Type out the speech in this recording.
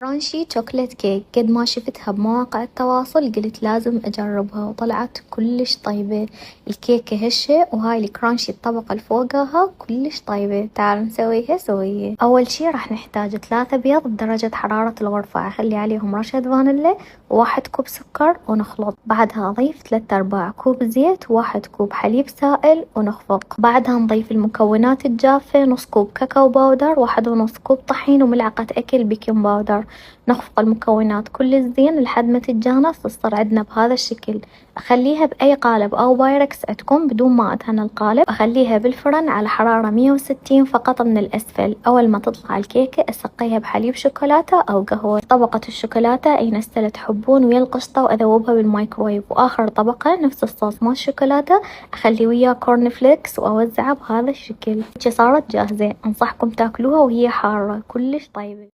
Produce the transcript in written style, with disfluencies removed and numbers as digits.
كرانشي شوكليت كيك قد ما شفتها بمواقع التواصل قلت لازم أجربها وطلعت كلش طيبة. الكيكة هشة وهاي الكرانشي الطبقة الفوقها كلش طيبة. تعال نسويها سوية. أول شي راح نحتاج 3 بيض بدرجة حرارة الغرفة، أخلي عليهم رشة فانيلا و1 كوب سكر ونخلط. بعدها أضيف 3/4 كوب زيت و1 كوب حليب سائل ونخفق. بعدها نضيف المكونات الجافة، نص كوب كاكاو باودر، 1.5 كوب طحين وملعقة أكل بيكنج باودر. نخفق المكونات كل زين لحد ما تتجانس تصير عندنا بهذا الشكل. أخليها بأي قالب أو بايركس عندكم بدون ما أدهن القالب. أخليها بالفرن على حرارة 160 فقط من الأسفل. أول ما تطلع الكيكة أسقيها بحليب شوكولاتة أو قهوة. طبقة الشوكولاتة أي نستلة تحبون ويا القشطة وأذوبها بالمايكرويف. وآخر طبقة نفس الصوص مال الشوكولاتة أخلي وياه كورن فليكس وأوزعه بهذا الشكل. هيجي صارت جاهزة. أنصحكم تاكلوها وهي حارة كلش طيبة.